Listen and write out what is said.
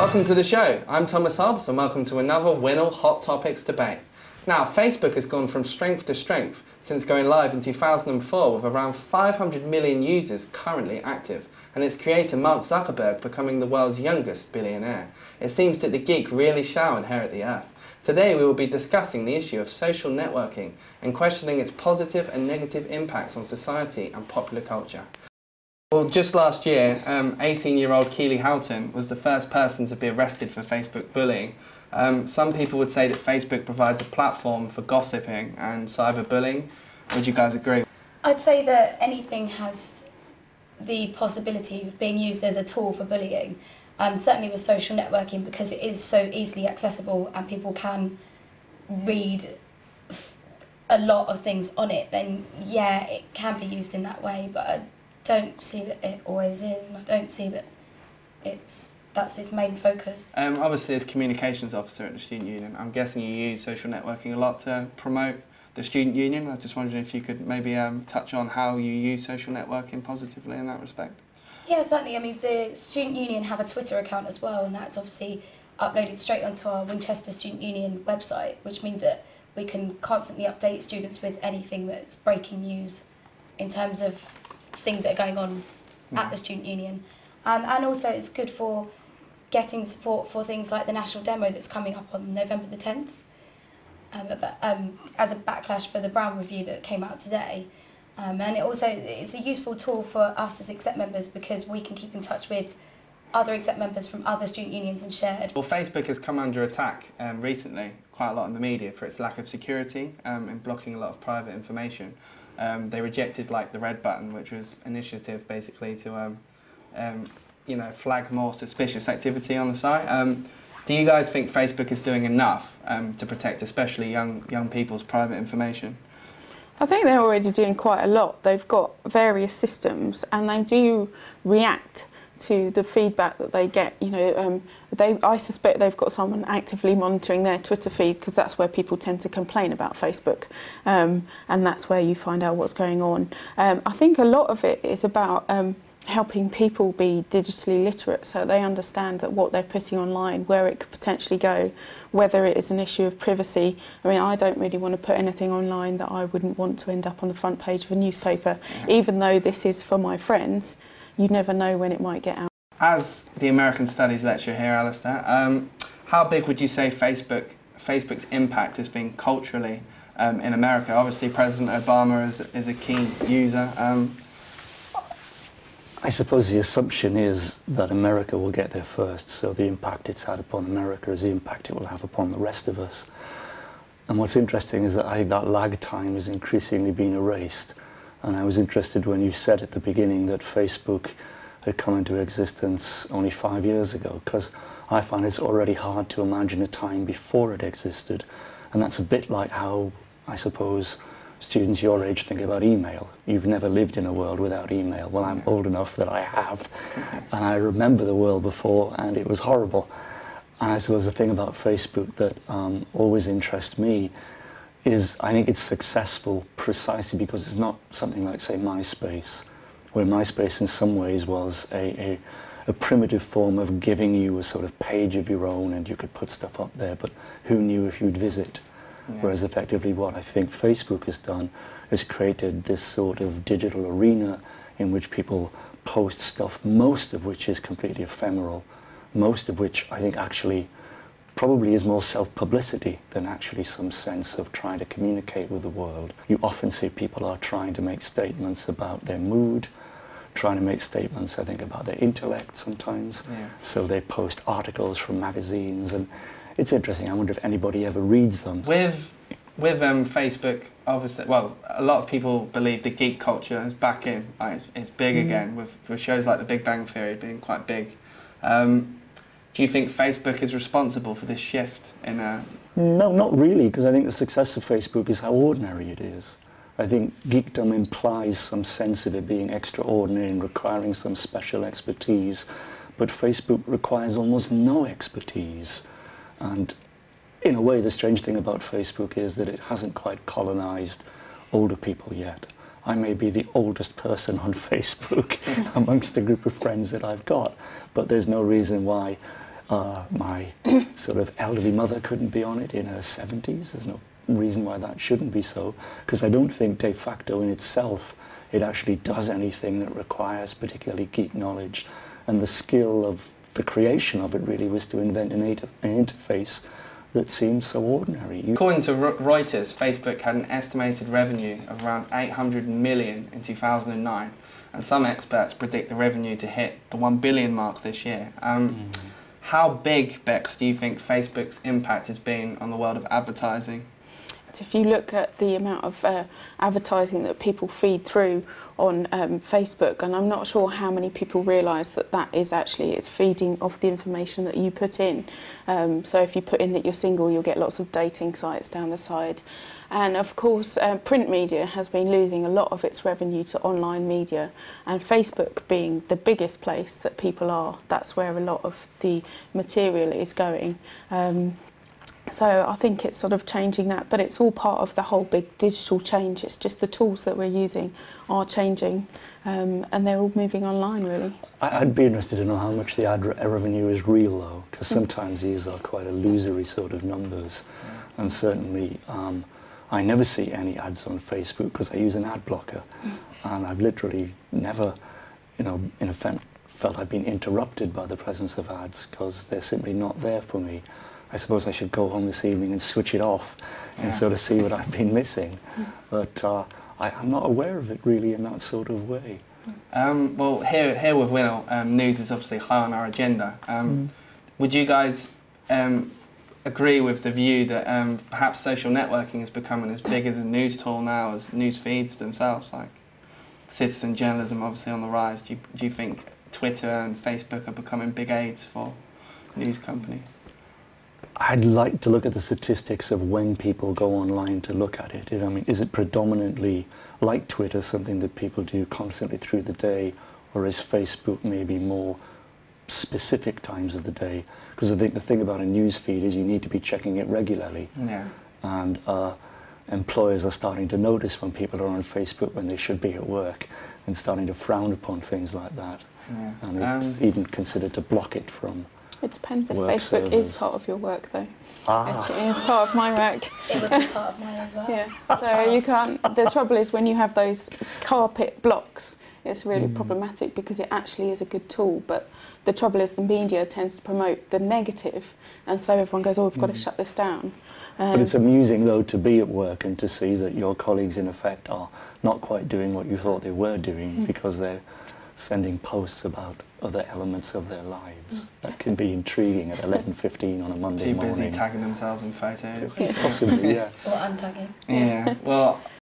Welcome to the show. I'm Thomas Hobbs and welcome to another Winnell Hot Topics debate. Now, Facebook has gone from strength to strength since going live in 2004 with around 500 million users currently active, and its creator Mark Zuckerberg becoming the world's youngest billionaire. It seems that the geek really shall inherit the earth. Today we will be discussing the issue of social networking and questioning its positive and negative impacts on society and popular culture. Well, just last year, 18-year-old Keely Houghton was the first person to be arrested for Facebook bullying. Some people would say that Facebook provides a platform for gossiping and cyberbullying. Would you guys agree? I'd say that anything has the possibility of being used as a tool for bullying. Certainly with social networking, because it is so easily accessible and people can read a lot of things on it, then yeah, it can be used in that way, but I don't see that it always is, and I don't see that that's its main focus. Obviously, as communications officer at the Student Union, I'm guessing you use social networking a lot to promote the Student Union. I just wondered if you could maybe touch on how you use social networking positively in that respect. Yeah, certainly. I mean, the Student Union have a Twitter account as well, and that's obviously uploaded straight onto our Winchester Student Union website, which means that we can constantly update students with anything that's breaking news in terms of things that are going on at the Student Union. And also it's good for getting support for things like the national demo that's coming up on November the 10th, as a backlash for the Brown Review that came out today. And it's a useful tool for us as exec members because we can keep in touch with other exec members from other student unions and share. Well, Facebook has come under attack recently, quite a lot in the media, for its lack of security and blocking a lot of private information. They rejected the red button, which was an initiative basically to flag more suspicious activity on the site. Do you guys think Facebook is doing enough to protect especially young people's private information? I think they're already doing quite a lot. They've got various systems and they do react to the feedback that they get. I suspect they've got someone actively monitoring their Twitter feed because that's where people tend to complain about Facebook, and that's where you find out what's going on. I think a lot of it is about helping people be digitally literate so they understand that what they're putting online, where it could potentially go, whether it is an issue of privacy. I mean, I don't really want to put anything online that I wouldn't want to end up on the front page of a newspaper. Even though this is for my friends, you never know when it might get out. As the American Studies lecturer here, Alastair, how big would you say Facebook's impact has been culturally in America? Obviously, President Obama is a key user. I suppose the assumption is that America will get there first, so the impact it's had upon America is the impact it will have upon the rest of us. And what's interesting is that I think that lag time is increasingly being erased. And I was interested when you said at the beginning that Facebook had come into existence only 5 years ago, because I find it's already hard to imagine a time before it existed. And that's a bit like how, I suppose, students your age think about email. You've never lived in a world without email. Well, I'm old enough that I have, and I remember the world before, and it was horrible. And I suppose the thing about Facebook that always interests me is I think it's successful precisely because it's not something like, say, MySpace, where MySpace in some ways was a primitive form of giving you a sort of page of your own and you could put stuff up there, but who knew if you'd visit? Yeah. Whereas effectively what I think Facebook has done is created this sort of digital arena in which people post stuff, most of which is completely ephemeral, most of which I think actually probably is more self-publicity than actually some sense of trying to communicate with the world. You often see people are trying to make statements about their mood, trying to make statements, I think, about their intellect sometimes. Yeah. So they post articles from magazines, and it's interesting. I wonder if anybody ever reads them. With Facebook, obviously, well, a lot of people believe the geek culture is back in. It's big again, with shows like The Big Bang Theory being quite big. Do you think Facebook is responsible for this shift in No, not really, because I think the success of Facebook is how ordinary it is. I think geekdom implies some sense of it being extraordinary and requiring some special expertise, but Facebook requires almost no expertise. And in a way, the strange thing about Facebook is that it hasn't quite colonized older people yet. I may be the oldest person on Facebook amongst the group of friends that I've got, but there's no reason why My sort of elderly mother couldn't be on it in her 70s. There's no reason why that shouldn't be so, because I don't think de facto in itself it actually does anything that requires particularly geek knowledge, and the skill of the creation of it really was to invent an interface that seems so ordinary. According to Reuters, Facebook had an estimated revenue of around 800 million in 2009, and some experts predict the revenue to hit the 1 billion mark this year. How big, Bex, do you think Facebook's impact has been on the world of advertising? If you look at the amount of advertising that people feed through on Facebook, and I'm not sure how many people realise that that is actually, it's feeding off the information that you put in. So if you put in that you're single, you'll get lots of dating sites down the side. And of course, print media has been losing a lot of its revenue to online media, and Facebook being the biggest place that people are, that's where a lot of the material is going. So I think it's sort of changing that, but it's all part of the whole big digital change. It's just the tools that we're using are changing, and they're all moving online, really. I'd be interested to know how much the ad revenue is real, though, because sometimes these are quite illusory sort of numbers, and certainly I never see any ads on Facebook because I use an ad blocker, and I've literally never, you know, in effect, felt I've been interrupted by the presence of ads because they're simply not there for me. I suppose I should go home this evening and switch it off and sort of see what I've been missing. But I'm not aware of it really in that sort of way. Well, here with Winnow, news is obviously high on our agenda. Would you guys agree with the view that perhaps social networking is becoming as big as a news tool now as news feeds themselves? Like citizen journalism obviously on the rise. Do you think Twitter and Facebook are becoming big aids for news companies? I'd like to look at the statistics of when people go online to look at it. I mean, is it predominantly, like Twitter, something that people do constantly through the day, or is Facebook maybe more specific times of the day? Because I think the thing about a news feed is you need to be checking it regularly. Yeah. And employers are starting to notice when people are on Facebook when they should be at work, and starting to frown upon things like that. Yeah. And it's even considered to block it from It depends if work Facebook servers. is part of your work, though. Actually, it's part of my work. It would be part of mine as well. Yeah. So you can't. The trouble is when you have those carpet blocks, it's really problematic because it actually is a good tool. But the trouble is the media tends to promote the negative, and so everyone goes, "Oh, we've got to shut this down." But it's amusing, though, to be at work and to see that your colleagues, in effect, are not quite doing what you thought they were doing because they're sending posts about other elements of their lives. That can be intriguing at 11:15 on a Monday morning. Too busy tagging themselves in photos. Possibly, yes. Or untagging. Yeah, well,